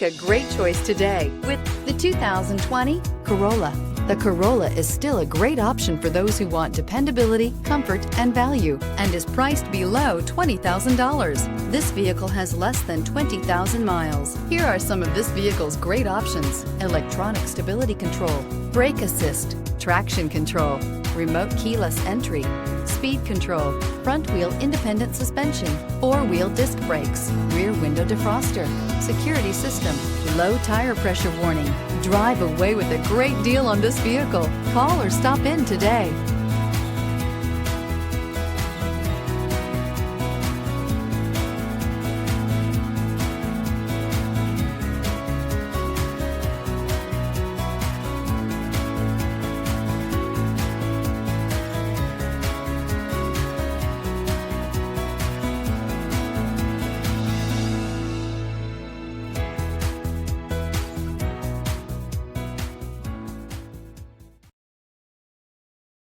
A great choice today with the 2020 Corolla. The Corolla is still a great option for those who want dependability, comfort, and value, and is priced below $20,000. This vehicle has less than 20,000 miles. Here are some of this vehicle's great options: electronic stability control, brake assist, traction control, remote keyless entry, speed control, front wheel independent suspension, four-wheel disc brakes, rear window defroster, security system, low tire pressure warning. Drive away with a great deal on this vehicle. Call or stop in today.